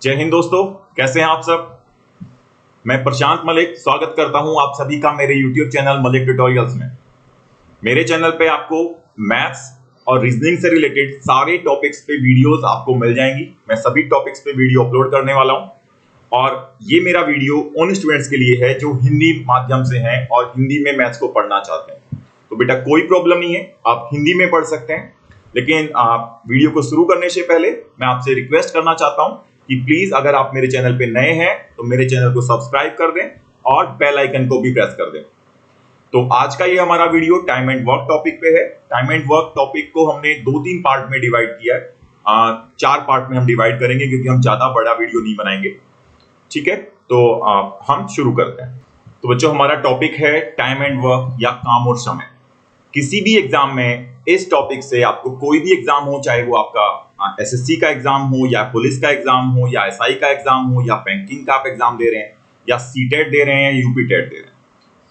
जय हिंद दोस्तों, कैसे हैं आप सब। मैं प्रशांत मलिक स्वागत करता हूं आप सभी का मेरे YouTube चैनल मलिक ट्यूटोरियल्स में। मेरे चैनल पे आपको मैथ्स और रीजनिंग से रिलेटेड सारे टॉपिक्स पे वीडियोस आपको मिल जाएंगी। मैं सभी टॉपिक्स पे वीडियो अपलोड करने वाला हूं और ये मेरा वीडियो उन स्टूडेंट्स के लिए है जो हिंदी माध्यम से हैं और हिंदी में मैथ्स को पढ़ना चाहते हैं। तो बेटा कोई प्रॉब्लम नहीं है, आप हिंदी में पढ़ सकते हैं। लेकिन आप वीडियो को शुरू करने से पहले मैं आपसे रिक्वेस्ट करना चाहता हूं कि प्लीज अगर आप मेरे चैनल पे नए हैं तो मेरे चैनल को सब्सक्राइब कर दें और बेल आइकन को भी प्रेस कर दें। तो आज का ये हमारा video time and work topic पे है। टाइम एंड वर्क टॉपिक को हमने 2-3 पार्ट में डिवाइड किया है। 4 पार्ट में हम डिवाइड करेंगे क्योंकि हम ज्यादा बड़ा वीडियो नहीं बनाएंगे। ठीक है, तो हम शुरू करते हैं। तो बच्चों, हमारा टॉपिक है टाइम एंड वर्क या काम और समय। किसी भी एग्जाम में इस टॉपिक से आपको कोई भी एग्जाम हो, चाहे वो आपका एसएससी का एग्जाम हो या पुलिस का एग्जाम हो या एसआई का एग्जाम हो या बैंकिंग का आप एग्जाम दे रहे हैं या सीटेट दे रहे हैं या यूपी टेट दे रहे हैं,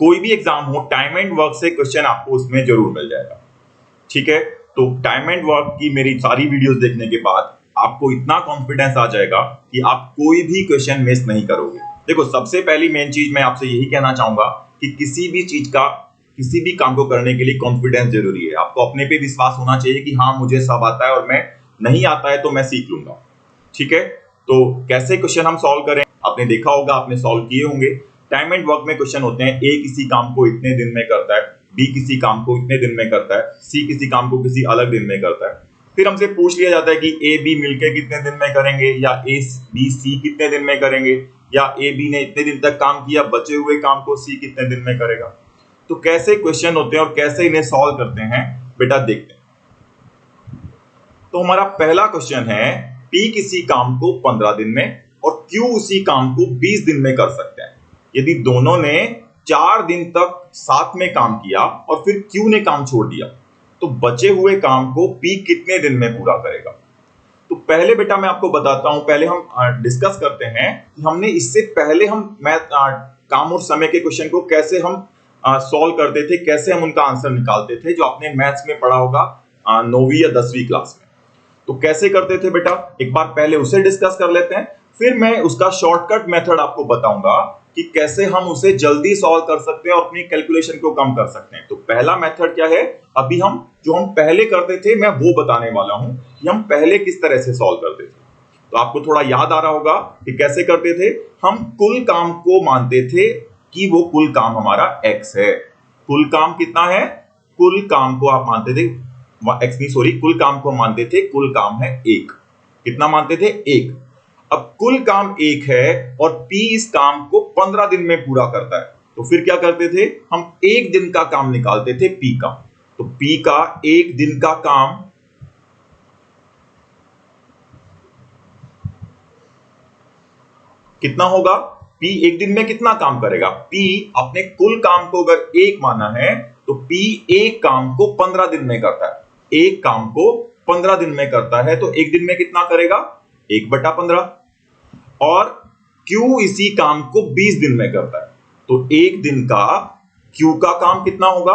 कोई भी एग्जाम हो, टाइम एंड वर्क से क्वेश्चन आपको उसमें जरूर मिल जाएगा। ठीक है, तो टाइम एंड वर्क की मेरी सारी वीडियोस देखने के बाद आपको इतना कॉन्फिडेंस आ जाएगा कि आप कोई भी क्वेश्चन मिस नहीं करोगे। देखो, सबसे पहली मेन चीज मैं आपसे यही कहना चाहूंगा कि किसी भी काम को करने के लिए कॉन्फिडेंस जरूरी है। आपको अपने पे विश्वास होना चाहिए कि हाँ, मुझे सब आता है और मैं नहीं आता है तो मैं सीख लूंगा। ठीक है, तो कैसे क्वेश्चन हम सॉल्व करें, आपने देखा होगा, आपने सॉल्व किए होंगे। टाइम एंड वर्क में क्वेश्चन होते हैं, ए किसी काम को इतने दिन में करता है, बी किसी काम को इतने दिन में करता है, सी किसी काम को किसी अलग दिन में करता है। फिर हमसे पूछ लिया जाता है कि ए बी मिलकर कितने दिन में करेंगे, या ए बी सी कितने दिन में करेंगे, या ए बी ने इतने दिन तक काम किया, बचे हुए काम को सी कितने दिन में करेगा। तो कैसे क्वेश्चन होते हैं और कैसे इन्हें सॉल्व करते हैं बेटा, देखते हैं। तो हमारा पहला क्वेश्चन है, P किसी काम को 15 दिन में और Q उसी काम को 20 दिन में कर सकते हैं। यदि दोनों ने 4 दिन तक साथ में काम किया और फिर Q ने काम छोड़ दिया, तो बचे हुए काम को P कितने दिन में पूरा करेगा। तो पहले बेटा मैं आपको बताता हूं, पहले हम डिस्कस करते हैं कि हमने इससे पहले हम काम और समय के क्वेश्चन को कैसे हम सॉल्व करते थे, कैसे हम उनका आंसर निकालते थे, जो आपने मैथ्स में पढ़ा होगा 9वीं या 10वीं क्लास में। तो कैसे करते थे बेटा, एक बार पहले उसे डिस्कस कर लेते हैं, फिर मैं उसका शॉर्टकट मेथड आपको बताऊंगा कि कैसे हम उसे जल्दी सॉल्व कर सकते हैं और अपनी कैलकुलेशन को कम कर सकते हैं। तो पहला मेथड क्या है, अभी हम पहले करते थे मैं वो बताने वाला हूं कि हम पहले किस तरह से सॉल्व करते थे। तो आपको थोड़ा याद आ रहा होगा कि कैसे करते थे। हम कुल काम को मानते थे कि वो कुल काम हमारा x है। कुल काम कितना है, कुल काम को आप मानते थे कुल काम को मानते थे, कुल काम है 1। कितना मानते थे, 1। अब कुल काम 1 है और P इस काम को 15 दिन में पूरा करता है, तो फिर क्या करते थे, हम 1 दिन का काम निकालते थे P का। तो P का 1 दिन का काम कितना होगा, P 1 दिन में कितना काम करेगा। P अपने कुल काम को अगर 1 माना है तो P एक काम को 15 दिन में करता है। एक काम को 15 दिन में करता है तो 1 दिन में कितना करेगा, 1/15। और Q इसी काम को 20 दिन में करता है, तो 1 दिन का Q का काम कितना होगा,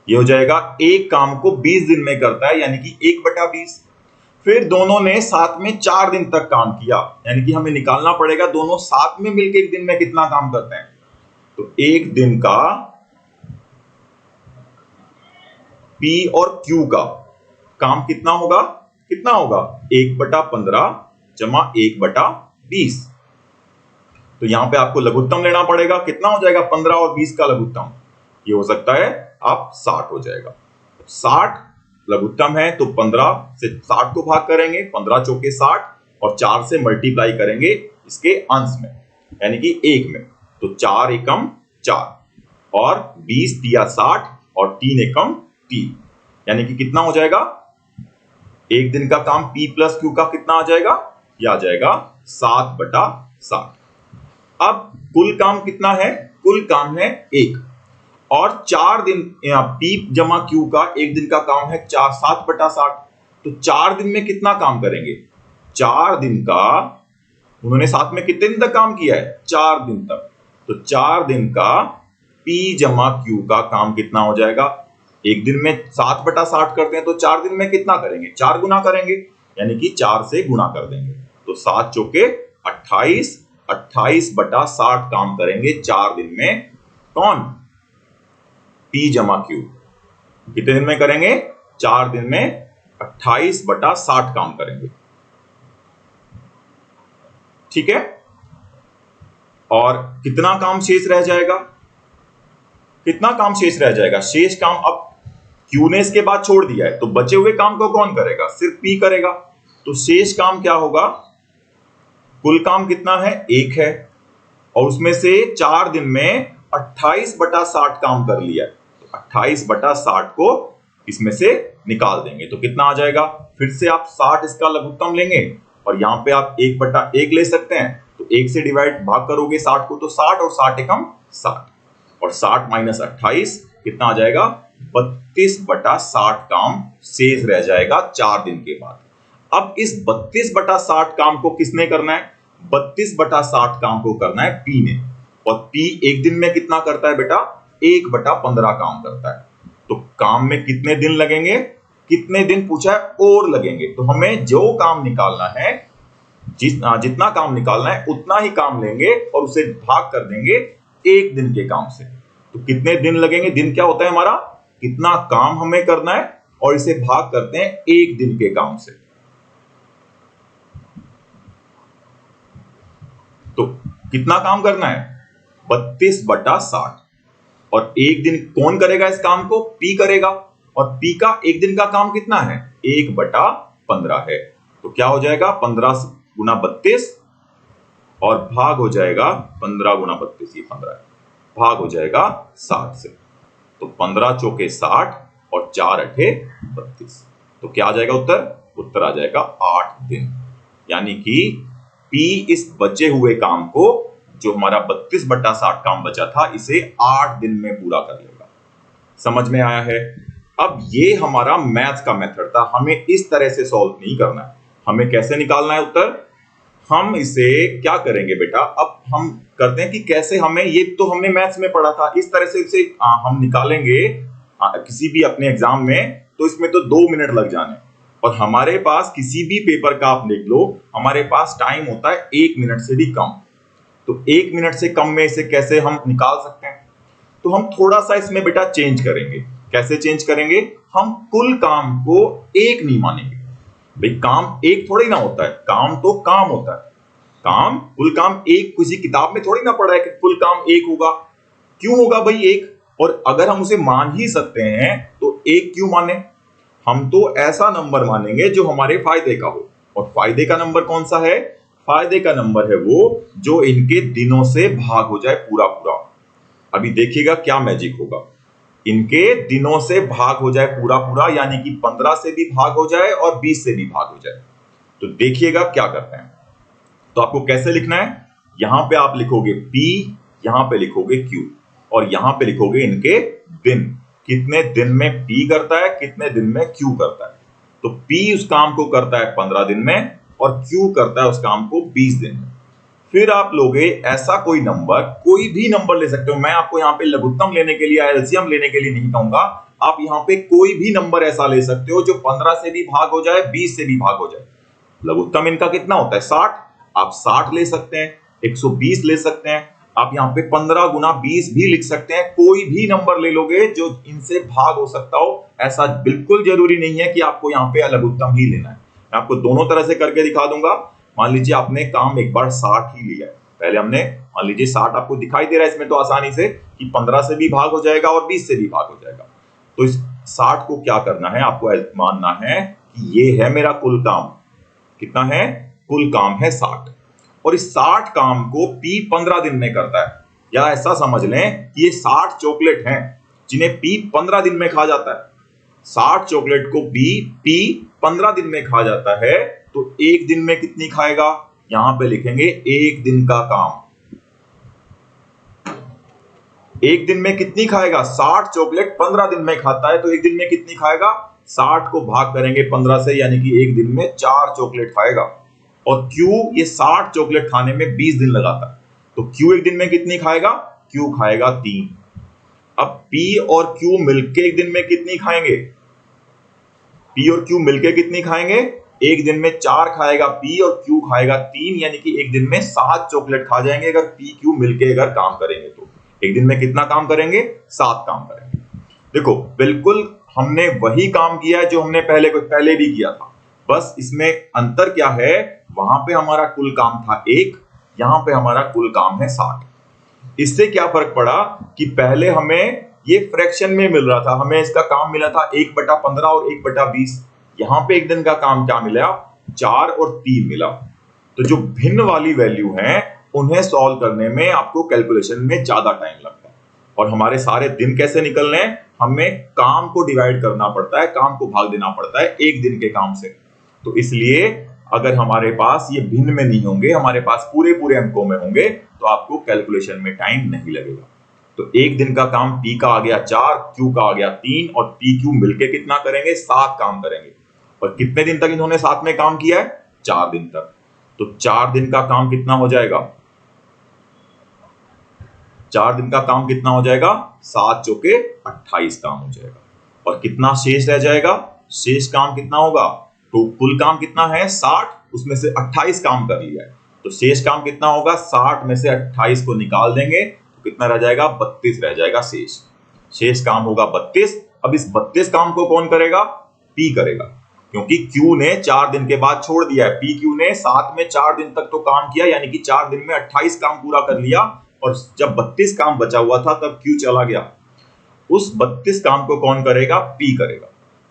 ये हो जाएगा, एक काम को 20 दिन में करता है यानी कि 1/20। फिर दोनों ने साथ में 4 दिन तक काम किया, यानी कि हमें निकालना पड़ेगा दोनों साथ में मिलकर 1 दिन में कितना काम करते हैं। तो 1 दिन का P और Q का काम कितना होगा, 1/15 जमा 1/20। तो यहां पे आपको लघुत्तम लेना पड़ेगा, कितना हो जाएगा 15 और 20 का लघुत्तम, ये हो सकता है आप 60 हो जाएगा। 60 लघुत्तम है तो 15 से 60 को भाग करेंगे, 15 चौके 60 और 4 से मल्टीप्लाई करेंगे इसके अंश में यानी कि 1 में, तो 4 एकम 4 और 20 तिया 60 और 3 एकम 3, यानी कि कितना हो जाएगा, 1 दिन का काम P प्लस Q का कितना आ जाएगा, यह आ जाएगा 7/60। अब कुल काम कितना है, कुल काम है 1 और 4 दिन P जमा Q का 1 दिन का काम है 7/60। तो 4 दिन में कितना काम करेंगे, 4 दिन का, उन्होंने साथ में कितने दिन तक काम किया है, 4 दिन तक। तो 4 दिन का P जमा Q का काम कितना हो जाएगा, 1 दिन में 7/60 करते हैं तो 4 दिन में कितना करेंगे, 4 गुना करेंगे, यानी कि 4 से गुणा कर देंगे। तो 7 चौके 28, 28/60 काम करेंगे 4 दिन में। कौन? P जमा Q। कितने दिन में करेंगे? 4 दिन में 28/60 काम करेंगे। ठीक है। और कितना काम शेष रह जाएगा? कितना काम शेष रह जाएगा? शेष काम अब Q ने इसके बाद छोड़ दिया है, तो बचे हुए काम को कौन करेगा? सिर्फ P करेगा। तो शेष काम क्या होगा? कुल काम कितना है? 1 है, और उसमें से 4 दिन में 28/60 काम कर लिया है, तो 28/60 को इसमें से निकाल देंगे तो कितना आ जाएगा? फिर से आप 60 इसका लघुत्तम लेंगे और यहां पे आप 1/1 ले सकते हैं, तो 1 से डिवाइड भाग करोगे 60 को, तो 60 और 60 एकम 60, और 60 माइनस 28 कितना आ जाएगा? 32/60 काम शेष रह जाएगा 4 दिन के बाद। अब इस 32/60 काम को किसने करना है? 32/60 काम को करना है P ने, और P एक दिन में कितना करता है बेटा? 1/15 काम करता है। तो काम में कितने दिन लगेंगे? कितने दिन पूछा है? और लगेंगे। तो हमें जो काम निकालना है, जितना काम निकालना है उतना ही काम लेंगे और उसे भाग कर देंगे 1 दिन के काम से। तो कितने दिन लगेंगे? दिन क्या होता है हमारा? कितना काम हमें करना है और इसे भाग करते हैं 1 दिन के काम से। तो कितना काम करना है? 32/60, और 1 दिन कौन करेगा इस काम को? P करेगा, और P का 1 दिन का काम कितना है? 1/15 है। तो क्या हो जाएगा? 15 गुना 32 और भाग हो जाएगा 15 गुना 32, ये 15 है, भाग हो जाएगा 60 से। तो 15 चौके 60 और 4 अठे 32। तो क्या आ जाएगा उत्तर? उत्तर आ जाएगा 8 दिन। यानी कि P इस बचे हुए काम को, जो हमारा 32/60 काम बचा था, इसे 8 दिन में पूरा कर लेगा। समझ में आया है? अब ये हमारा मैथ्स का मेथड था, हमें इस तरह से सॉल्व नहीं करना है। हमें कैसे निकालना है उत्तर? हम इसे क्या करेंगे बेटा? अब हम करते हैं कि कैसे हमें, ये तो हमने मैथ्स में पढ़ा था, इस तरह से इसे हम निकालेंगे किसी भी अपने एग्जाम में, तो इसमें तो 2 मिनट लग जाने, और हमारे पास किसी भी पेपर का आप लिख लो, हमारे पास टाइम होता है 1 मिनट से भी कम। तो 1 मिनट से कम में इसे कैसे हम निकाल सकते हैं? तो हम थोड़ा सा इसमें बेटा चेंज करेंगे। कैसे चेंज करेंगे? हम कुल काम को 1 नहीं मानेंगे। भाई काम 1 थोड़ी ना होता है, काम तो काम होता है। काम, कुल काम 1 किसी किताब में थोड़ी ना पढ़ा है कि कुल काम 1 होगा। क्यों होगा भाई 1? और अगर हम उसे मान ही सकते हैं तो 1 क्यों माने? हम तो ऐसा नंबर मानेंगे जो हमारे फायदे का हो, और फायदे का नंबर कौन सा है? फायदे का नंबर है वो जो इनके दिनों से भाग हो जाए पूरा पूरा। अभी देखिएगा क्या मैजिक होगा। इनके दिनों से भाग हो जाए पूरा पूरा, यानी कि 15 से भी भाग हो जाए और 20 से भी भाग हो जाए। तो देखिएगा क्या करते हैं। तो आपको कैसे लिखना है? यहां पे आप लिखोगे P, यहां पे लिखोगे Q, और यहां पे लिखोगे इनके दिन। कितने दिन में P करता है, कितने दिन में Q करता है। तो P उस काम को करता है 15 दिन में, और Q करता है उस काम को 20 दिन में। फिर आप लोगे ऐसा कोई नंबर, कोई भी नंबर ले सकते हो। मैं आपको यहाँ पे लघुत्तम लेने के लिए, एलसीएम लेने के लिए नहीं कहूंगा। आप यहाँ पे कोई भी नंबर ऐसा ले सकते हो जो 15 से भी भाग हो जाए, 20 से भी भाग हो जाए। लघुत्तम इनका कितना होता है? 60। आप 60 ले सकते हैं, 120 ले सकते हैं, आप यहाँ पे 15 गुना 20 भी लिख सकते हैं। कोई भी नंबर ले लोगे जो इनसे भाग हो सकता हो। ऐसा बिल्कुल जरूरी नहीं है कि आपको यहाँ पे लघुत्तम ही लेना है। मैं आपको दोनों तरह से करके दिखा दूंगा। मान लीजिए आपने काम एक बार 60 ही लिया है। पहले हमने, मान लीजिए 60 आपको दिखाई दे रहा है इसमें तो आसानी से कि 15 से भी भाग हो जाएगा और 20 से भी भाग हो जाएगा। तो इस 60 को क्या करना है? आपको मानना है कि ये है मेरा कुल काम। कितना है? कुल काम है 60, और इस 60 काम को P 15 दिन में करता है। या ऐसा समझ लें कि ये 60 चॉकलेट हैं जिन्हें P 15 दिन में खा जाता है। 60 चॉकलेट को P 15 दिन में खा जाता है, तो 1 दिन में कितनी खाएगा? यहां पे लिखेंगे 1 दिन का काम। 1 दिन में कितनी खाएगा? 60 चॉकलेट 15 दिन में खाता है, तो 1 दिन में कितनी खाएगा? 60 को भाग करेंगे 15 से, यानी कि 1 दिन में 4 चॉकलेट खाएगा। और Q ये 60 चॉकलेट खाने में 20 दिन लगाता है, तो Q 1 दिन में कितनी खाएगा? Q खाएगा 3। अब P और Q मिलके 1 दिन में कितनी खाएंगे? P और Q मिलके कितनी खाएंगे? एक दिन में 4 खाएगा P और Q खाएगा 3, यानी कि एक दिन में 7 चॉकलेट खा जाएंगे अगर P Q मिलके अगर काम करेंगे तो। एक दिन में कितना काम करेंगे? 7 काम करेंगे। देखो बिल्कुल हमने वही काम किया है जो हमने पहले भी किया था, बस इसमें अंतर क्या है, वहां पे हमारा कुल काम था 1, यहां पे हमारा कुल काम है 60। इससे क्या फर्क पड़ा कि पहले हमें ये फ्रैक्शन में मिल रहा था, हमें इसका काम मिला था 1/15 और 1/20। यहाँ पे एक दिन का काम क्या मिला? 4 और 3 मिला। तो जो भिन्न वाली वैल्यू है उन्हें सॉल्व करने में आपको कैलकुलेशन में ज्यादा टाइम लगता है। और हमारे सारे दिन कैसे निकलने हैं? हमें काम को डिवाइड करना पड़ता है, काम को भाग देना पड़ता है एक दिन के काम से। तो इसलिए अगर हमारे पास ये भिन्न में नहीं होंगे, हमारे पास पूरे अंकों में होंगे, तो आपको कैलकुलेशन में टाइम नहीं लगेगा। तो एक दिन का काम P का आ गया 4, Q का आ गया 3 और P Q मिलके कितना करेंगे? 7 काम करेंगे। और कितने दिन तक इन्होंने साथ में काम किया है? 4 दिन तक। तो 4 दिन का काम कितना हो जाएगा? 4 दिन का काम कितना हो जाएगा? 7 चौके 28 काम हो जाएगा। और कितना शेष रह जाएगा? शेष काम कितना होगा? तो कुल काम कितना है? 60, उसमें से 28 काम कर लिया है, तो शेष काम कितना होगा? 60 में से 28 को निकाल देंगे तो कितना रह जाएगा? 32 रह जाएगा शेष काम होगा 32। अब इस 32 काम को कौन करेगा? P करेगा, क्योंकि Q ने 4 दिन के बाद छोड़ दिया है। P Q ने साथ में 4 दिन तक तो काम किया, यानी कि 4 दिन में 28 काम पूरा कर लिया, और जब 32 काम बचा हुआ था तब Q चला गया। उस 32 काम को कौन करेगा? P करेगा।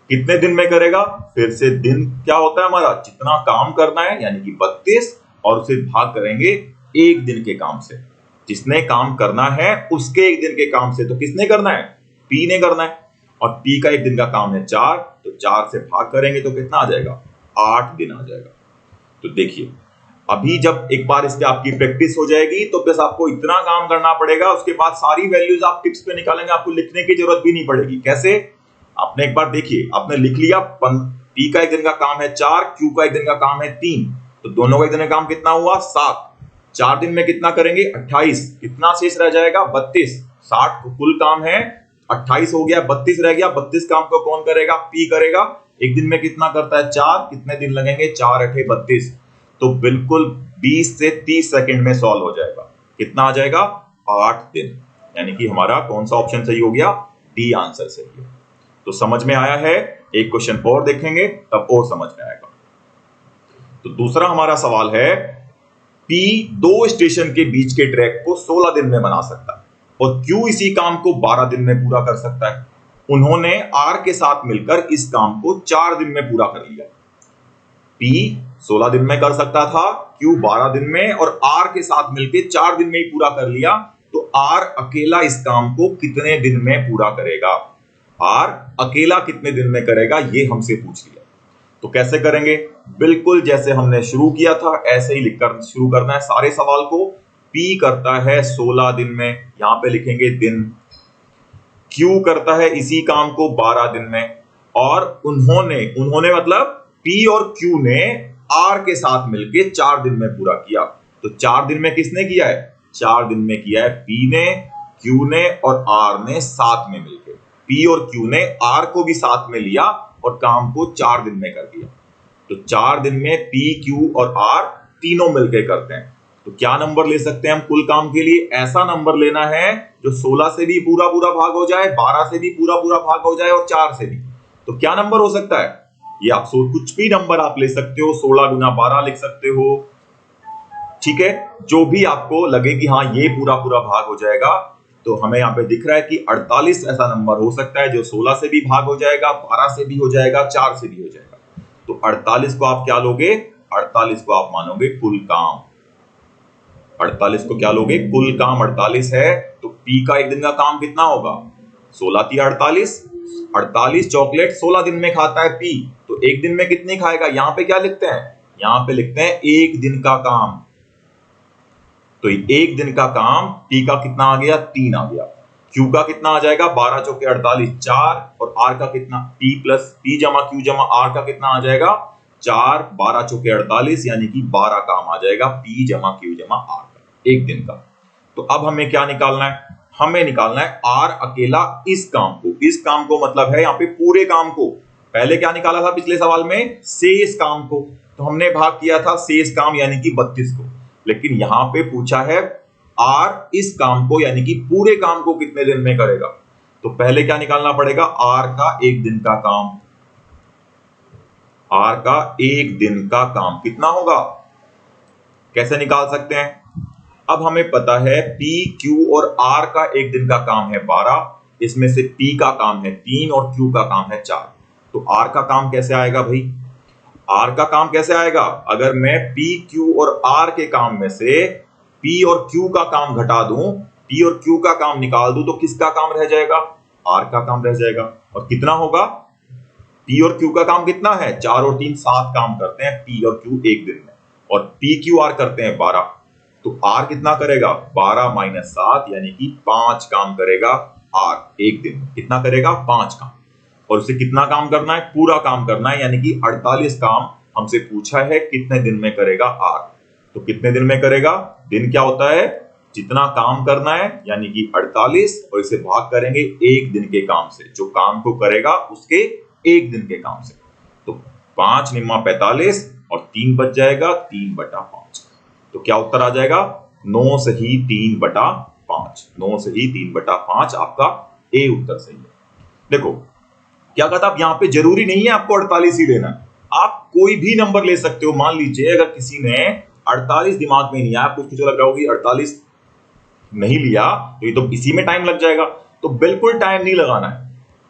कितने दिन में करेगा? फिर से दिन क्या होता है हमारा? जितना काम करना है, यानी कि 32, और उसे भाग करेंगे एक दिन के काम से। जिसने काम करना है उसके एक दिन के काम से, तो किसने करना है? P ने करना है। और P का एक दिन का काम है 4, तो 4 से भाग करेंगे तो कितना आ जाएगा? 8 दिन आ जाएगा। तो देखिए अभी जब एक बार इसके आपकी प्रैक्टिस हो जाएगी तो बस आपको इतना काम करना पड़ेगा, उसके बाद सारी वैल्यूज आप टिप्स पे निकालेंगे, आपको लिखने की जरूरत भी नहीं पड़ेगी। कैसे? आपने एक बार देखिए, आपने लिख लिया P का एक दिन का काम है 4, Q का एक दिन का काम है 3, तो दोनों का एक दिन का काम कितना हुआ? 7। 4 दिन में कितना करेंगे? 28। कितना शेष रह जाएगा? 32। 60 कुल काम है, 28 हो गया, 32 रह गया। 32 काम को कौन करेगा? P करेगा। एक दिन में कितना करता है? 4। कितने दिन लगेंगे? 4 8 32। तो बिल्कुल 20 से 30 सेकंड में सॉल्व हो जाएगा। कितना आ जाएगा? 8 दिन। यानी कि हमारा कौन सा ऑप्शन सही हो गया? डी आंसर सही है। तो समझ में आया है? एक क्वेश्चन और देखेंगे तब और समझ में आएगा। तो दूसरा हमारा सवाल है, P 2 स्टेशन के बीच के ट्रैक को 16 दिन में बना सकता है और Q इसी काम को 12 दिन में पूरा कर सकता है। उन्होंने R के साथ मिलकर इस काम को 4 दिन में पूरा कर लिया। P 16 दिन में कर सकता था, Q 12 दिन में, और R के साथ मिलकर 4 दिन में ही पूरा कर लिया। तो R अकेला इस काम को कितने दिन में पूरा करेगा? R अकेला कितने दिन में करेगा, ये हमसे पूछ लिया। तो कैसे करेंगे? बिल्कुल जैसे हमने शुरू किया था ऐसे ही लिखकर शुरू करना है सारे सवाल को। P करता है 16 दिन में, यहां पे लिखेंगे दिन। Q करता है इसी काम को 12 दिन में, और उन्होंने मतलब P और Q ने R के साथ मिलके 4 दिन में पूरा किया। तो 4 दिन में किसने किया है? 4 दिन में किया है P ने, Q ने और R ने साथ में मिलकर। P और Q ने R को भी साथ में लिया और काम को 4 दिन में कर दिया। तो 4 दिन में P, Q और R तीनों मिलकर करते हैं। तो क्या नंबर ले सकते हैं हम कुल काम के लिए? ऐसा नंबर लेना है जो 16 से भी पूरा भाग हो जाए, 12 से भी पूरा भाग हो जाए और 4 से भी। तो क्या नंबर हो सकता है? ये आप कुछ भी नंबर आप ले सकते हो, 16 गुना 12 लिख सकते हो, ठीक है, जो भी आपको लगे कि हाँ ये पूरा भाग हो जाएगा। तो हमें यहाँ पे दिख रहा है कि 48 ऐसा नंबर हो सकता है जो 16 से भी भाग हो जाएगा, 12 से भी हो जाएगा, 4 से भी हो जाएगा। तो 48 को आप क्या लोगे? 48 को आप मानोगे कुल काम। 48 को क्या लोगे? कुल काम 48 है। तो P का एक दिन का काम कितना होगा? 16 × 48। 48 चॉकलेट 16 दिन में खाता है P, तो एक दिन में कितनी खाएगा? यहाँ पे क्या लिखते हैं? यहाँ पे लिखते हैं एक दिन का काम। तो एक दिन का काम P का कितना आ गया? 3 आ गया। Q का कितना आ जाएगा? 12 चौके 48 4, और R का कितना? P जमा Q जमा R का कितना आ जाएगा? 4, 12 चौके 48, यानी कि 12 काम आ जाएगा P जमा Q जमा R का एक दिन का। तो अब हमें क्या निकालना है? हमें निकालना है R अकेला इस काम को। इस काम को मतलब है यहाँ पे पूरे काम को। पहले क्या निकाला था पिछले सवाल में? शेष काम को, तो हमने भाग किया था शेष काम यानी कि 32 को। लेकिन यहां पे पूछा है आर इस काम को यानी कि पूरे काम को कितने दिन में करेगा। तो पहले क्या निकालना पड़ेगा? आर का एक दिन का काम। आर का एक दिन का काम कितना होगा? कैसे निकाल सकते हैं? अब हमें पता है P, Q और R का एक दिन का काम है 12, इसमें से P का काम है 3 और Q का काम है 4। तो R का काम कैसे आएगा भाई? R का काम कैसे आएगा? अगर मैं P, Q और R के काम में से P और Q का काम घटा दूं, P और Q का काम निकाल दूं, तो किसका काम रह जाएगा? R का काम रह जाएगा। और कितना होगा? P और Q का काम कितना है? 4 और 3 7 काम करते हैं P और Q एक दिन में, और P, Q, R करते हैं 12। तो R कितना करेगा? 12 माइनस 7 यानी कि 5 काम करेगा R एक दिन में। कितना करेगा? 5 काम। और उसे कितना काम करना है? पूरा काम करना है, यानी कि 48 काम हमसे पूछा है कितने दिन में करेगा R। तो कितने दिन में करेगा? दिन क्या होता है? जितना काम करना है यानी कि 48, और इसे भाग करेंगे एक दिन के काम से, जो काम को करेगा उसके एक दिन के काम से। तो 5 निम्मा 45 और 3 बच जाएगा 3/5। तो क्या उत्तर आ जाएगा? 9 सही 3/5। 9 सही 3/5 आपका ए उत्तर सही है। देखो क्या कहता, अब यहां पे जरूरी नहीं है आपको 48 ही लेना, आप कोई भी नंबर ले सकते हो। मान लीजिए अगर किसी ने 48 दिमाग में नहीं आया, आपको कुछ लग रहा होगी 48 नहीं लिया तो ये तो इसी में टाइम लग जाएगा, तो बिल्कुल टाइम नहीं लगाना है।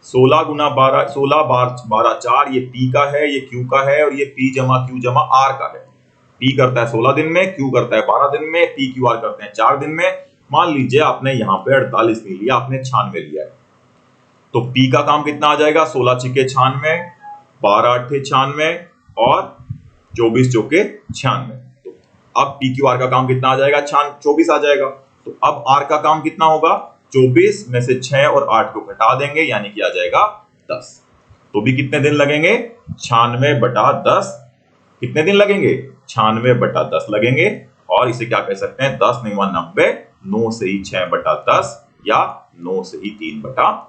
16 गुना 12, 16 बार 12 4, ये P का है, ये Q का है, और ये P जमा Q जमा R का है। P करता है 16 दिन में, Q करता है 12 दिन में, P Q R करते हैं 4 दिन में। मान लीजिए आपने यहाँ पे 48 नहीं लिया, आपने 96 लिया है, तो P का काम कितना आ जाएगा? 16 छिके 96, 12 अट्ठे 96 और 24 चौके 96। तो अब P Q R का काम कितना आ जाएगा? 24 आ जाएगा। तो अब R का काम कितना होगा? 24 में से 6 और 8 को घटा देंगे, यानी कि आ जाएगा 10। तो भी कितने दिन लगेंगे? 96/10। कितने दिन लगेंगे? 96/10 लगेंगे। और इसे क्या कह सकते हैं? 10 नहीं 90, 9 से ही 6/10 या 9 से ही 3/5।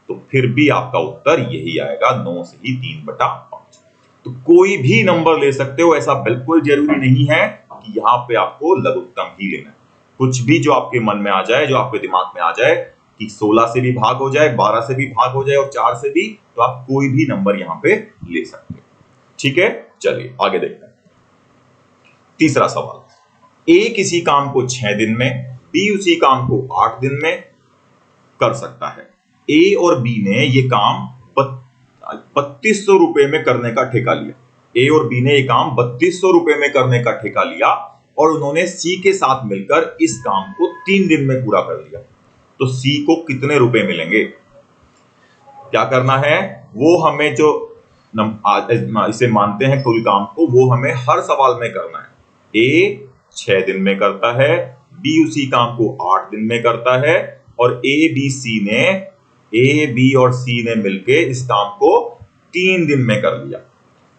तो फिर भी आपका उत्तर यही आएगा, 9 से ही 3/5। तो कोई भी नंबर ले सकते हो, ऐसा बिल्कुल जरूरी नहीं है कि यहाँ पे आपको लघुत्तम ही लेना है। कुछ भी जो आपके मन में आ जाए, जो आपके दिमाग में आ जाए कि 16 से भी भाग हो जाए, 12 से भी भाग हो जाए और 4 से भी, तो आप कोई भी नंबर यहाँ पे ले सकते हो। ठीक है, चलिए आगे देखते हैं। तीसरा सवाल, A किसी काम को 6 दिन में, B उसी काम को 8 दिन में कर सकता है। A और B ने ये काम 3200 रुपए में करने का ठेका लिया। A और B ने ये काम 3200 रुपए में करने का ठेका लिया और उन्होंने C के साथ मिलकर इस काम को 3 दिन में पूरा कर लिया। तो C को कितने रुपए मिलेंगे? क्या करना है? वो हमें जो इसे मानते हैं कुल काम को, वो हमें हर सवाल में करना है। A 6 दिन में करता है, B उसी काम को 8 दिन में करता है, और A, B और C ने मिलके इस काम को 3 दिन में कर लिया।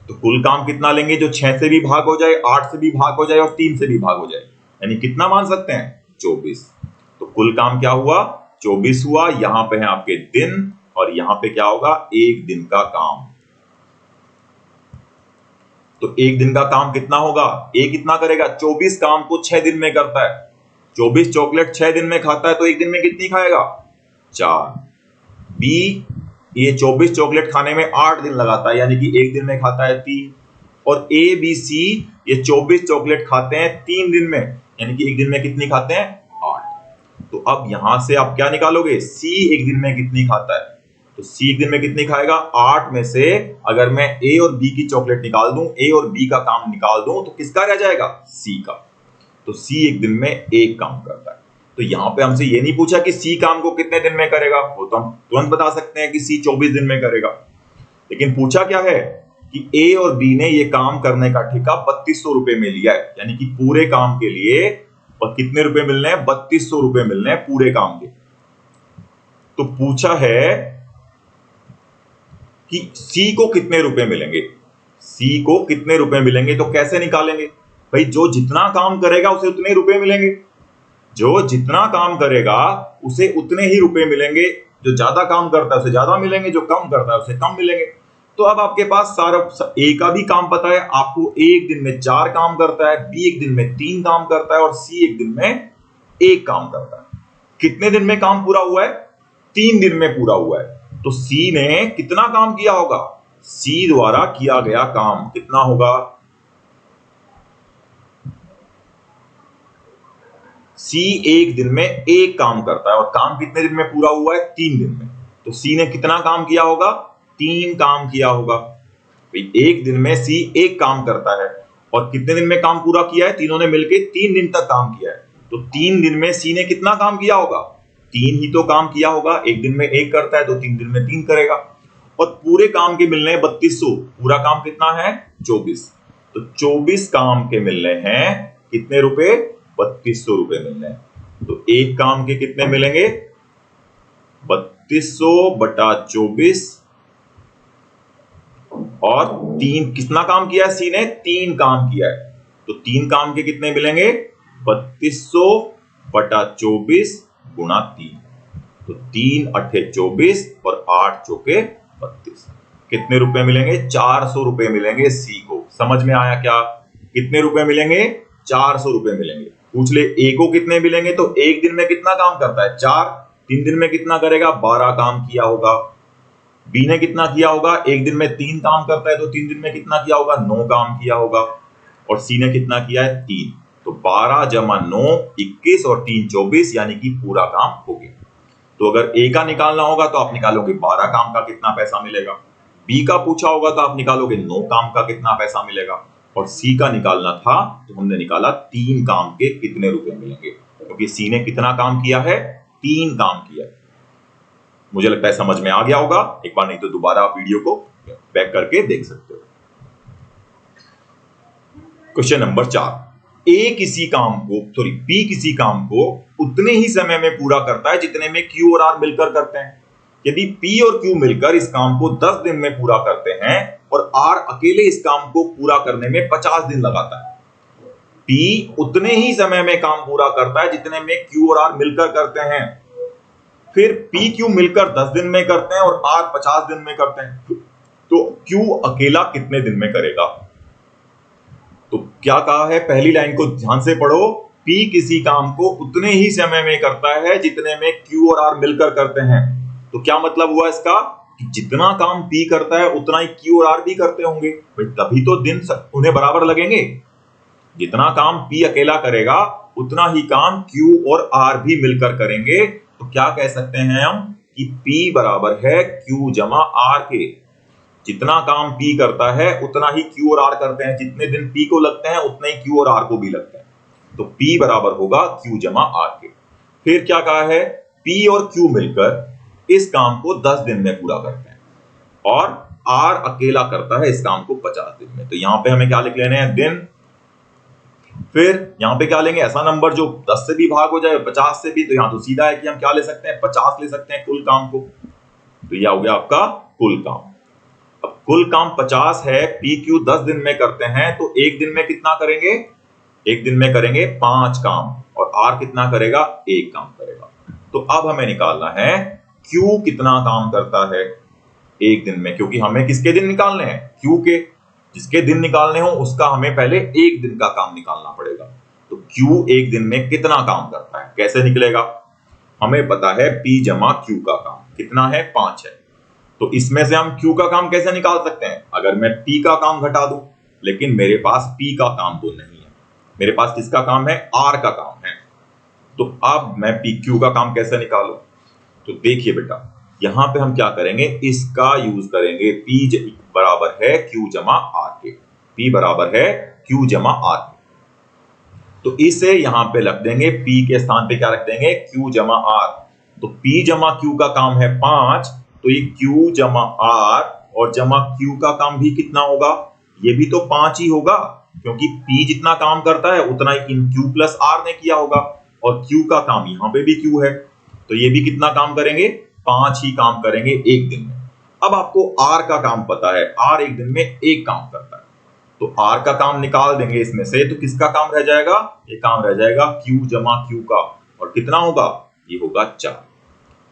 तो कुल काम कितना लेंगे? जो 6 से भी भाग हो जाए, 8 से भी भाग हो जाए और 3 से भी भाग हो जाए, यानी कितना मान सकते हैं? 24। तो कुल काम क्या हुआ? 24 हुआ। यहां पे है आपके दिन, और यहां पे क्या होगा? एक दिन का काम। तो एक दिन का काम कितना होगा? A कितना करेगा? 24 काम को 6 दिन में करता है। 24 चॉकलेट 6 दिन में खाता है, तो एक दिन में कितनी खाएगा? 4। B ये 24 चॉकलेट खाने में 8 दिन लगाता है, यानी कि एक दिन में खाता है 3। और A, B, C ये 24 चॉकलेट खाते हैं 3 दिन में, यानी कि एक दिन में कितनी खाते हैं? 8। तो अब यहां से आप क्या निकालोगे? C एक दिन में कितनी खाता है? तो C एक दिन में कितनी खाएगा? 8 में से अगर मैं A और B की चॉकलेट निकाल दूं, A और B का काम निकाल दूं, तो किसका रह जाएगा? C का। तो C एक दिन में एक काम करता है। तो यहां पे हमसे ये नहीं पूछा कि C काम को कितने दिन में करेगा, वो तो हम तुरंत बता सकते हैं कि C 24 दिन में करेगा। लेकिन पूछा क्या है कि A और B ने ये काम करने का ठेका 3200 रुपए में लिया है, यानी कि पूरे काम के लिए कितने रुपए मिलने हैं? 3200 रुपए मिलने हैं पूरे काम के। तो पूछा है कि C को कितने रुपए मिलेंगे? C को कितने रुपए मिलेंगे? तो कैसे निकालेंगे भाई? जो जितना काम करेगा उसे उतने रुपए मिलेंगे। जो जितना काम करेगा उसे उतने ही रुपए मिलेंगे। जो ज्यादा काम करता है उसे ज्यादा मिलेंगे, जो कम करता है उसे कम मिलेंगे। तो अब आपके पास सारा ए का भी काम पता है, आपको एक दिन में 4 काम करता है, बी एक दिन में 3 काम करता है और सी एक दिन में 1 काम करता है। कितने दिन में काम पूरा हुआ है? 3 दिन में पूरा हुआ है। तो सी ने कितना काम किया होगा? सी द्वारा किया गया काम कितना होगा? सी एक दिन में 1 काम करता है और काम कितने दिन में पूरा हुआ है? 3 दिन में। तो सी ने कितना काम किया होगा? 3 काम किया होगा। एक दिन में सी 1 काम करता है और कितने दिन में काम पूरा किया है? तीनों ने मिलकर 3 दिन तक काम किया है। तो 3 दिन में सी ने कितना काम किया होगा? 3 ही तो काम किया होगा। एक दिन में 1 करता है तो 3 दिन में 3 करेगा। और पूरे काम के मिलने हैं 3200। पूरा काम कितना है? 24। तो 24 काम के मिलने हैं कितने रुपए? 3200 रुपए मिलने हैं। तो एक काम के कितने मिलेंगे? 3200 बटा 24 और 3 कितना काम किया है सी ने? 3 काम किया है। तो 3 काम के कितने मिलेंगे? 3200 बटा 24 गुणा 3। तो 3 अट्ठे 24 और 8 चौके 32। कितने रुपए मिलेंगे? 400 रुपए मिलेंगे सी को। समझ में आया क्या? कितने रुपए मिलेंगे? 400 रुपए मिलेंगे। पूछ ले ए को कितने मिलेंगे? तो एक दिन में कितना काम करता है? 4। 3 दिन में कितना करेगा? 12 काम किया होगा। बी ने कितना किया होगा? एक दिन में 3 काम करता है तो 3 दिन में कितना किया होगा? 9 काम किया होगा। और सी ने कितना किया है? 3। तो 12 जमा 9 21 और 3 24 यानी कि पूरा काम हो गया। तो अगर ए का निकालना होगा तो आप निकालोगे 12 काम का कितना पैसा मिलेगा। बी का पूछा होगा तो आप निकालोगे 9 काम का कितना पैसा मिलेगा। और सी का निकालना था तो हमने निकाला 3 काम के कितने रुपए मिलेंगे, क्योंकि सी ने कितना काम किया है? 3 काम किया है। मुझे लगता है समझ में आ गया होगा। एक बार नहीं तो दोबारा आप वीडियो को बैक करके देख सकते हो। Question number 4। ए किसी काम को बी किसी काम को उतने ही समय में पूरा करता है जितने में क्यू और आर मिलकर करते हैं। यदि पी और क्यू मिलकर इस काम को 10 दिन में पूरा करते हैं और आर अकेले इस काम को पूरा करने में 50 दिन लगाता है। पी उतने ही समय में काम पूरा करता है जितने में क्यू और आर मिलकर करते हैं। फिर पी क्यू मिलकर 10 दिन में करते हैं और आर 50 दिन में करते हैं। तो क्यू अकेला कितने दिन में करेगा? तो क्या कहा है? पहली लाइन को ध्यान से पढ़ो। पी किसी काम को उतने ही समय में करता है जितने में क्यू और आर मिलकर करते हैं। तो क्या मतलब हुआ इसका? कि जितना काम पी करता है उतना ही क्यू और आर भी करते होंगे, तभी तो दिन उन्हें बराबर लगेंगे। जितना काम पी अकेला करेगा उतना ही काम क्यू और आर भी मिलकर करेंगे। तो क्या कह सकते हैं हम कि P बराबर है Q जमा R के। जितना काम P करता है उतना ही Q और R करते हैं। जितने दिन P को लगते हैं उतने ही Q और R को भी लगते हैं। तो P बराबर होगा Q जमा R के। फिर क्या कहा है? P और Q मिलकर इस काम को 10 दिन में पूरा करते हैं और R अकेला करता है इस काम को 50 दिन में। तो यहां पे हमें क्या लिख लेने हैं? दिन। फिर यहां पे क्या लेंगे? ऐसा नंबर जो 10 से भी भाग हो जाए, 50 से भी। तो यहां तो सीधा है कि हम क्या ले सकते हैं? 50 ले सकते हैं कुल काम को। तो यह हो गया आपका कुल काम। अब कुल काम 50 है, पी क्यू 10 दिन में करते हैं, तो एक दिन में कितना करेंगे? एक दिन में करेंगे 5 काम और आर कितना करेगा? 1 काम करेगा। तो अब हमें निकालना है क्यू कितना काम करता है एक दिन में, क्योंकि हमें किसके दिन निकालने हैं? क्यू के। जिसके दिन निकालने हो उसका हमें पहले एक दिन का काम निकालना पड़ेगा। तो Q एक दिन में कितना काम करता है? कैसे निकलेगा? हमें पता है P जमा Q का काम कितना है? 5 है। तो इसमें से हम Q का काम कैसे निकाल सकते हैं? अगर मैं P का काम घटा दूं, लेकिन मेरे पास P का काम तो नहीं है, मेरे पास किसका काम है? R का काम है। तो अब मैं Q का काम कैसे निकालूं? तो देखिए बेटा, यहां पे हम क्या करेंगे? इसका यूज करेंगे। P बराबर है Q जमा R के। P बराबर है Q जमा R के। तो इसे यहां पे रख देंगे, P के स्थान पे क्या रख देंगे? Q जमा R। तो P जमा Q का काम है 5, तो ये Q जमा R और जमा Q का काम भी कितना होगा? ये भी तो 5 ही होगा, क्योंकि P जितना काम करता है उतना ही इन Q प्लस R ने किया होगा और Q का काम यहां पे भी Q है, तो ये भी कितना काम करेंगे? 5 ही काम करेंगे एक दिन में। अब आपको R का काम पता है, R एक दिन में 1 काम करता है, तो R का काम निकाल देंगे इसमें से। तो किसका काम रह जाएगा? ये काम रह जाएगा Q जमा Q का, और कितना होगा? ये होगा 4।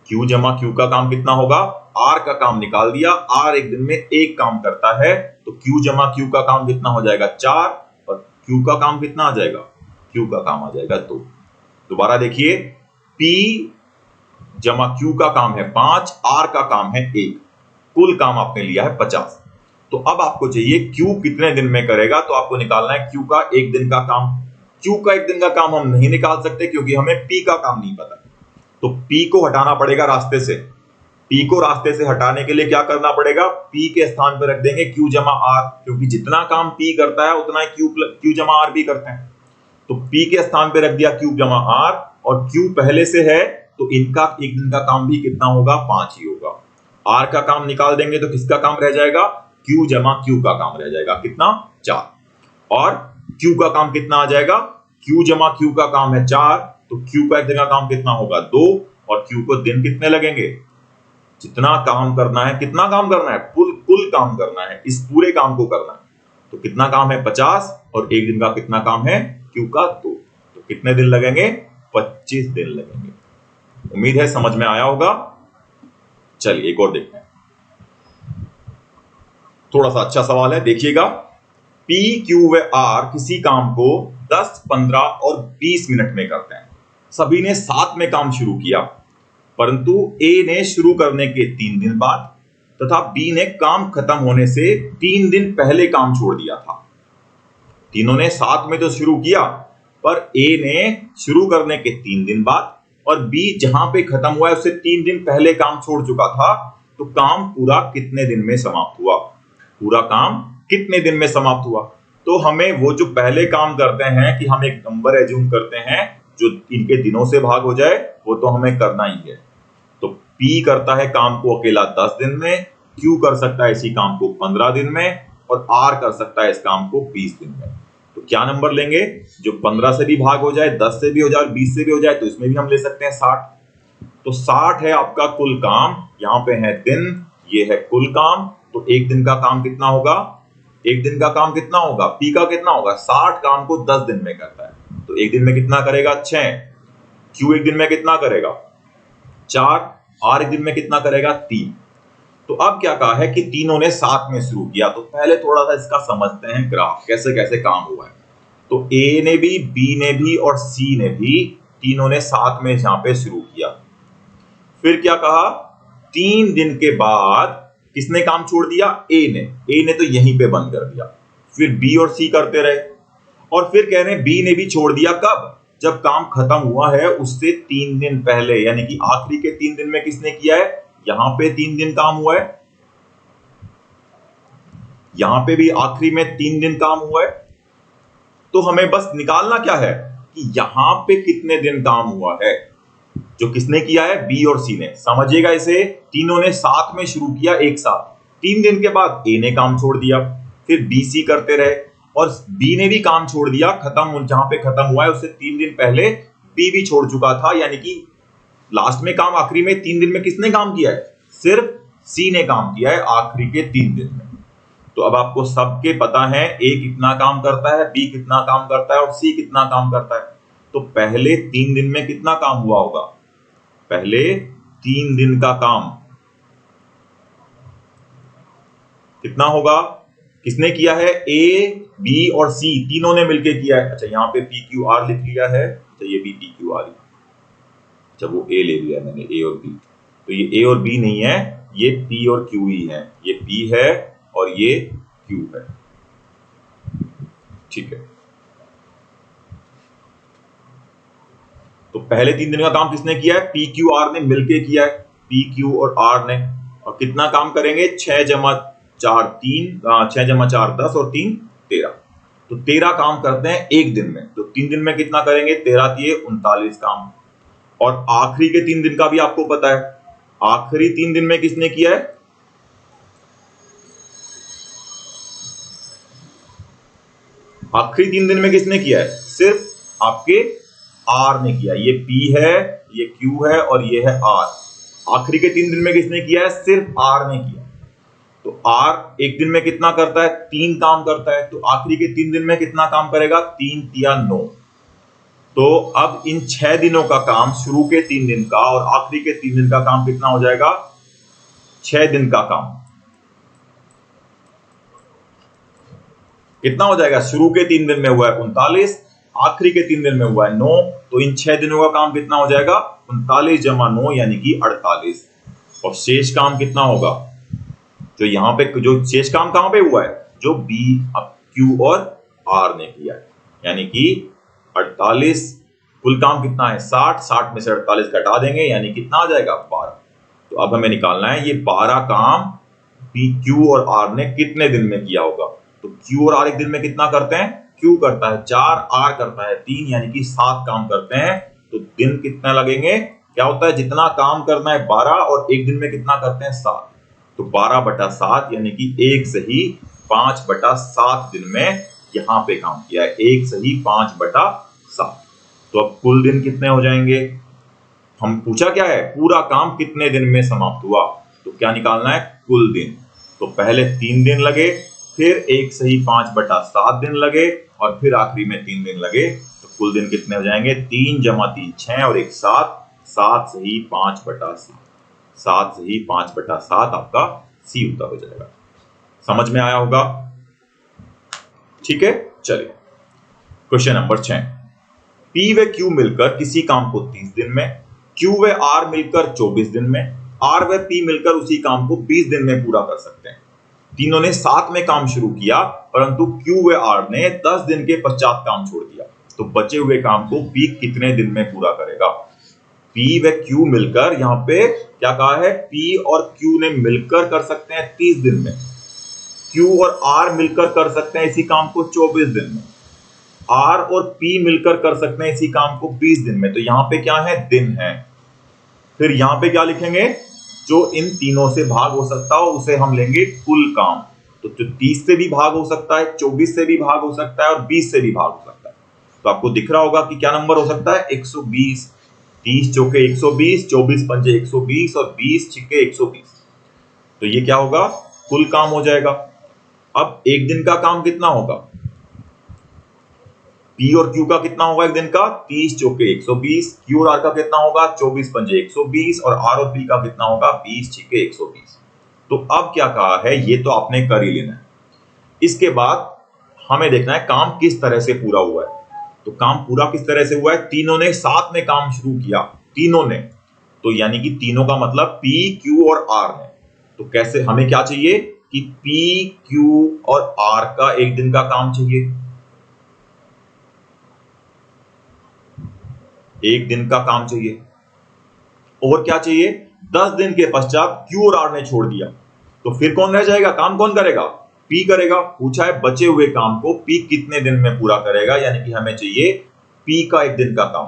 Q जमा Q का काम कितना होगा, R का काम निकाल दिया, R एक दिन में एक काम करता है, तो Q जमा Q का काम कितना हो जाएगा 4, और Q का काम कितना आ जाएगा, Q का काम आ जाएगा 2। दोबारा देखिए, P जमा Q का काम है 5, R का काम है 1, कुल काम आपने लिया है 50। तो अब आपको चाहिए Q कितने दिन में करेगा, तो आपको निकालना है Q का एक दिन का काम। Q का एक दिन का काम हम नहीं निकाल सकते क्योंकि हमें P का काम नहीं पता, तो P को हटाना पड़ेगा रास्ते से। P को रास्ते से हटाने के लिए क्या करना पड़ेगा, P के स्थान पर रख देंगे Q जमा R, क्योंकि जितना काम P करता है उतना ही Q जमा R भी करते हैं। तो P के स्थान पर रख दिया Q जमा R, और Q पहले से है तो इनका एक दिन का काम भी कितना होगा, 5 ही होगा। R का काम निकाल देंगे तो किसका काम रह जाएगा, Q जमा Q का काम रह जाएगा, कितना 4। और Q का काम कितना आ जाएगा, Q जमा Q का काम है 4, तो Q का एक दिन का काम कितना होगा 2, और Q को दिन कितने लगेंगे, जितना काम करना है, कितना काम करना है, कुल काम करना है, इस पूरे काम को करना है। तो कितना काम है 50, और एक दिन का कितना काम है Q का 2, तो कितने दिन लगेंगे, 25 दिन लगेंगे। उम्मीद है समझ में आया होगा। चलिए एक और देखते हैं, थोड़ा सा अच्छा सवाल है, देखिएगा। P, Q व R किसी काम को 10, 15 और 20 मिनट में करते हैं। सभी ने साथ में काम शुरू किया, परंतु A ने शुरू करने के 3 दिन बाद तथा B ने काम खत्म होने से 3 दिन पहले काम छोड़ दिया था। तीनों ने साथ में तो शुरू किया, पर A ने शुरू करने के 3 दिन बाद और B जहां पे खत्म हुआ है उससे 3 दिन पहले काम छोड़ चुका था, तो काम पूरा कितने दिन में समाप्त हुआ, पूरा काम कितने दिन में समाप्त हुआ। तो हमें वो जो पहले काम करते हैं कि हम एक नंबर एज्यूम करते हैं जो इनके दिनों से भाग हो जाए, वो तो हमें करना ही है। तो P करता है काम को अकेला 10 दिन में, Q कर सकता है इसी काम को 15 दिन में, और R कर सकता है इस काम को 20 दिन में। तो क्या नंबर लेंगे, जो 15 से भी भाग हो जाए, 10 से भी हो जाए, 20 से भी हो जाए, तो इसमें भी हम ले सकते हैं 60। तो 60 है आपका कुल काम, यहाँ पे है दिन, ये है कुल काम। तो एक दिन का काम कितना होगा, एक दिन का काम कितना होगा, P का कितना होगा, 60 काम को 10 दिन में करता है, तो एक दिन में कितना करेगा 6, Q एक दिन में कितना करेगा 4, R एक दिन में कितना करेगा 3। तो अब क्या कहा है कि तीनों ने साथ में शुरू किया, तो पहले थोड़ा सा इसका समझते हैं ग्राफ कैसे कैसे काम हुआ है। तो A ने भी, B ने भी और C ने भी, तीनों ने साथ में यहां पे शुरू किया। फिर क्या कहा, 3 दिन के बाद किसने काम छोड़ दिया, A ने तो यहीं पे बंद कर दिया। फिर B और C करते रहे, और फिर कह रहे हैं B ने भी छोड़ दिया कब, जब काम खत्म हुआ है उससे 3 दिन पहले, यानी कि आखिरी के 3 दिन में किसने किया है, यहां पे 3 दिन काम हुआ है, यहां पे भी आखिरी में 3 दिन काम हुआ है। तो हमें बस निकालना क्या है कि यहां पे कितने दिन काम हुआ है, जो किसने किया है, B और C ने। समझिएगा इसे, तीनों ने साथ में शुरू किया एक साथ, 3 दिन के बाद A ने काम छोड़ दिया, फिर B, C करते रहे, और B ने भी काम छोड़ दिया, खत्म जहां पे खत्म हुआ है उससे 3 दिन पहले B भी छोड़ चुका था, यानी कि लास्ट में काम आखिरी में 3 दिन में किसने काम किया है, सिर्फ C ने काम किया है आखिरी के 3 दिन में। तो अब आपको सबके पता है A कितना काम करता है, B कितना काम करता है और C कितना काम करता है। तो पहले 3 दिन में कितना काम हुआ होगा, पहले 3 दिन का काम कितना होगा, किसने किया है, A, B और C तीनों ने मिलकर किया है। अच्छा यहाँ पे PQR लिख लिया है, अच्छा ये भी PQR, अच्छा वो A ले लिया मैंने, A और B, तो ये A और B नहीं है, ये P और Q ही है, ये P है और ये Q है, ठीक है। तो पहले 3 दिन का काम किसने किया है, PQR ने मिलके किया है, PQ और R ने, और कितना काम करेंगे, 6 जमा 4 3, 6 जमा 4 10 और 3 13, तो 13 काम करते हैं एक दिन में। तो 3 दिन में कितना करेंगे, 13 दिए 39 काम। और आखिरी के 3 दिन का भी आपको पता है, आखिरी 3 दिन में किसने किया है, आखिरी 3 दिन में किसने किया है, सिर्फ आपके R ने किया, ये P है, ये Q है और ये है R। आखिरी के 3 दिन में किसने किया है, सिर्फ R ने किया। तो R एक दिन में कितना करता है, 3 काम करता है, तो आखिरी के 3 दिन में कितना काम करेगा, 3 या 9, तो अब इन 6 दिनों का काम, शुरू के 3 दिन का और आखिरी के 3 दिन का काम कितना हो जाएगा? 6 दिन का काम कितना हो जाएगा? शुरू के 3 दिन में हुआ है 39, आखिरी के 3 दिन में हुआ है 9, तो इन 6 दिनों का काम कितना हो जाएगा? 39 जमा 9 यानी कि 48। और शेष काम कितना होगा? जो यहाँ पे जो शेष काम कहां पे हुआ है? जो बी, क्यू और आर ने किया है, यानी कि 48। कुल काम कितना है? 60। 60 में से 48 घटा देंगे यानी कितना आ जाएगा? 12। तो अब हमें निकालना है ये 12 काम बी, क्यू और आर ने कितने दिन में किया होगा। तो क्यू और आर एक दिन में कितना करते हैं? क्यू करता है 4, आर करता है 3, यानी कि 7 काम करते हैं। तो दिन कितना लगेंगे? क्या होता है, जितना काम करना है 12 और एक दिन में कितना करते हैं? 7। तो 12/7 यानी कि 1 सही 5/7 दिन में यहां पे काम किया है। 1 सही 5/7। तो अब कुल दिन कितने हो जाएंगे? हम पूछा क्या है? पूरा काम कितने दिन में समाप्त हुआ। तो क्या निकालना है? कुल दिन। तो पहले 3 दिन लगे, फिर 1 सही 5/7 दिन लगे और फिर आखिरी में 3 दिन लगे। तो कुल दिन कितने हो जाएंगे? 3 जमा 3 6 और 1 7। 7 सही 5/7। 7 सही 5/7 आपका सी उत्तर हो जाएगा। समझ में आया होगा? ठीक है, चलिए क्वेश्चन नंबर 6। पी व क्यू मिलकर किसी काम को 30 दिन में, क्यू व आर मिलकर 24 दिन में, आर व पी मिलकर उसी काम को 20 दिन में पूरा कर सकते हैं। तीनों ने साथ में काम शुरू किया, परंतु क्यू व आर ने 10 दिन के पश्चात काम छोड़ दिया। तो बचे हुए काम को पी कितने दिन में पूरा करेगा? पी व क्यू मिलकर, यहां पे क्या कहा है? पी और क्यू ने मिलकर कर सकते हैं 30 दिन में, क्यू और आर मिलकर कर सकते हैं इसी काम को 24 दिन में, आर और पी मिलकर कर सकते हैं इसी काम को 20 दिन में। तो यहां पे क्या है? दिन है। फिर यहां पे क्या लिखेंगे? जो इन तीनों से भाग हो सकता हो उसे हम लेंगे कुल काम। तो जो 30 से भी भाग हो सकता है, 24 से भी भाग हो सकता है और 20 से भी भाग हो सकता है। तो आपको दिख रहा होगा कि क्या नंबर हो सकता है? 120। 30 चौके 120, 24 पंजे 120 और 20 छिक्के 120। तो ये क्या होगा? कुल काम हो जाएगा। अब एक दिन का काम कितना होगा? पी और क्यू का कितना होगा एक दिन का? 30 चौके 120। क्यू और आर का कितना होगा? 24 पंजे 120 और आर और पी का कितना होगा? 20 छिक्के 120। तो अब क्या कहा है, ये तो आपने कर ही लेना है। इसके बाद हमें देखना है काम किस तरह से पूरा हुआ है। तो काम पूरा किस तरह से हुआ है? तीनों ने साथ में काम शुरू किया, तीनों ने। तो यानी कि तीनों का मतलब पी, क्यू और आर ने। तो कैसे, हमें क्या चाहिए कि पी, क्यू और आर का एक दिन का काम चाहिए, एक दिन का काम चाहिए। और क्या चाहिए? 10 दिन के पश्चात क्यू और आर ने छोड़ दिया, तो फिर कौन रह जाएगा? काम कौन करेगा? पी करेगा। पूछा है बचे हुए काम को पी कितने दिन में पूरा करेगा, यानी कि हमें चाहिए पी का एक दिन का काम।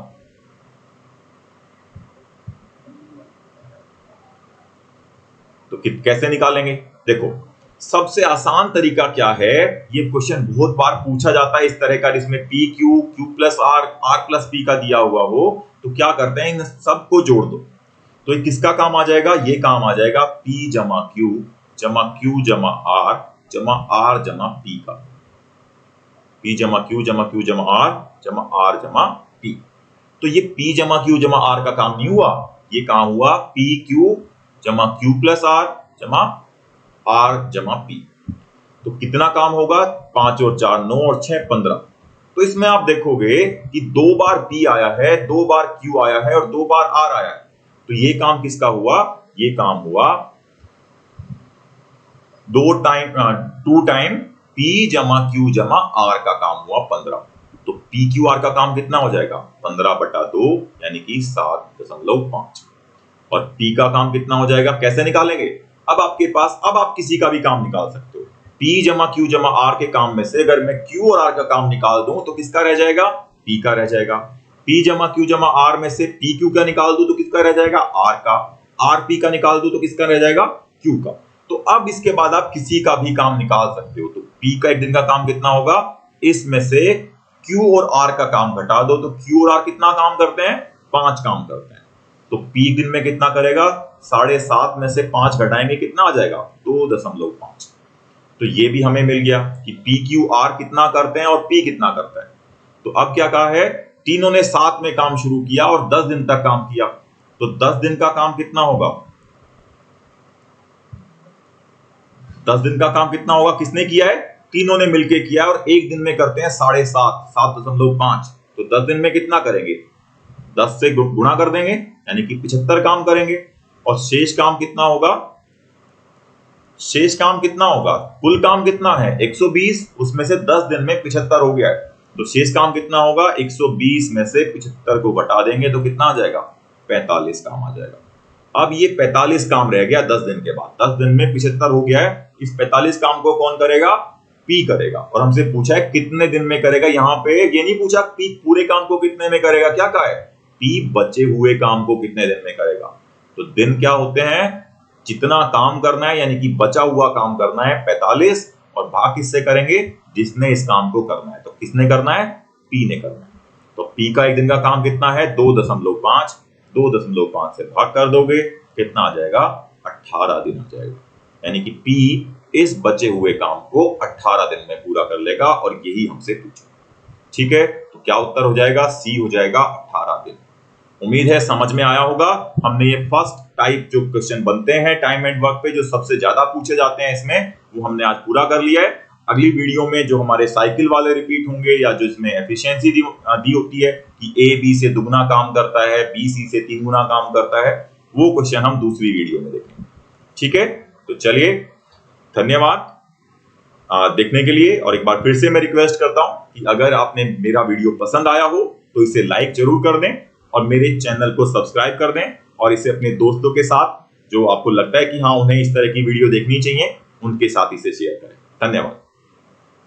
तो कैसे निकालेंगे? देखो, सबसे आसान तरीका क्या है, ये क्वेश्चन बहुत बार पूछा जाता है इस तरह का, जिसमें P Q, Q plus R, R plus P का दिया हुआ हो। तो क्या करते हैं, इन सबको जोड़ दो। तो ये किसका काम आ जाएगा? ये काम आ जाएगा पी जमा क्यू जमा आर जमा पी का। पी जमा क्यू जमा आर जमा पी। तो ये पी जमा क्यू जमा आर का काम नहीं हुआ, ये काम हुआ पी क्यू जमा क्यू प्लस आर जमा आर जमा पी। तो कितना काम होगा? 5 और 4 9 और 6 15। तो इसमें आप देखोगे कि 2 बार पी आया है, 2 बार क्यू आया है और 2 बार आर आया है। तो ये काम किसका हुआ? ये काम हुआ 2 टाइम पी जमा क्यू जमा आर का काम हुआ 15। तो पी क्यू आर का काम कितना हो जाएगा? 15/2 यानी कि 7.5। और पी का काम कितना हो जाएगा? कैसे निकालेंगे? अब आपके पास, अब आप किसी का भी काम निकाल सकते हो। पी जमा क्यू जमा आर के काम में से अगर मैं क्यू और आर का काम निकाल दूं तो किसका रह जाएगा? पी का रह जाएगा। पी जमा क्यू जमा आर में से पी क्यू का निकाल दूं तो किसका रह जाएगा? आर का। आर पी का निकाल दूं तो किसका रह जाएगा? क्यू का। तो अब इसके बाद आप किसी का भी काम निकाल सकते हो। तो पी का एक दिन का काम कितना होगा? इसमें से क्यू और आर का काम घटा दो, तो क्यू और आर कितना काम करते हैं? 5 काम करते हैं। तो पी दिन में कितना करेगा? 7.5 में से 5 घटाएंगे, कितना आ जाएगा? 2.5। तो ये भी हमें मिल गया कि पी क्यू आर कितना करते हैं और पी कितना करता है। तो अब क्या कहा है तीनों ने साथ में काम शुरू किया और 10 दिन तक काम किया, तो 10 दिन का काम कितना होगा? 10 दिन का काम कितना होगा? किसने किया है? तीनों ने मिलके किया है, और एक दिन में करते हैं 7.5, 7.5, तो 10 दिन में कितना करेंगे? 10 से गुणा कर देंगे, यानी कि 75 काम करेंगे। और शेष काम कितना होगा? शेष काम कितना होगा? कुल काम कितना है? 120, उसमें से 10 दिन में 75 हो गया है, तो शेष काम कितना होगा? 120 में से 75 को घटा देंगे तो कितना आ जाएगा? 45 काम आ जाएगा। अब ये 45 काम रह गया 10 दिन के बाद। 10 दिन में 75 हो गया है, इस 45 काम को कौन करेगा? पी करेगा। और हमसे पूछा है कितने दिन में करेगा। यहाँ पे ये नहीं पूछा पी पूरे काम को कितने में करेगा, क्या कहा है? पी बचे हुए काम को कितने दिन में करेगा। तो दिन क्या होते हैं? जितना काम करना है, यानी कि बचा हुआ काम करना है 45, और भाग किससे करेंगे? जिसने इस काम को करना है। तो किसने करना है? पी ने करना है। तो पी का एक दिन का काम कितना है? 2.5, 2.5 से भाग कर दोगे, कितना आ जाएगा? 18 दिन आ जाएगा। यानी कि पी इस बचे हुए काम को 18 दिन में पूरा कर लेगा, और यही हमसे पूछा। ठीक है, तो क्या उत्तर हो जाएगा? सी हो जाएगा, 18 दिन। उम्मीद है समझ में आया होगा। हमने ये फर्स्ट टाइप जो क्वेश्चन बनते हैं टाइम एंड वर्क पे, जो सबसे ज्यादा पूछे जाते हैं इसमें, वो हमने आज पूरा कर लिया है। अगली वीडियो में जो हमारे साइकिल वाले रिपीट होंगे, या जो इसमें एफिशिएंसी दी होती है कि ए बी से दुगना काम करता है, बी सी से 3 गुना काम करता है, वो क्वेश्चन हम दूसरी वीडियो में देखेंगे। ठीक है, तो चलिए, धन्यवाद देखने के लिए। और एक बार फिर से मैं रिक्वेस्ट करता हूं कि अगर आपने मेरा वीडियो पसंद आया हो तो इसे लाइक जरूर कर दें, और मेरे चैनल को सब्सक्राइब कर दें, और इसे अपने दोस्तों के साथ, जो आपको लगता है कि हाँ उन्हें इस तरह की वीडियो देखनी चाहिए, उनके साथ इसे शेयर करें। धन्यवाद।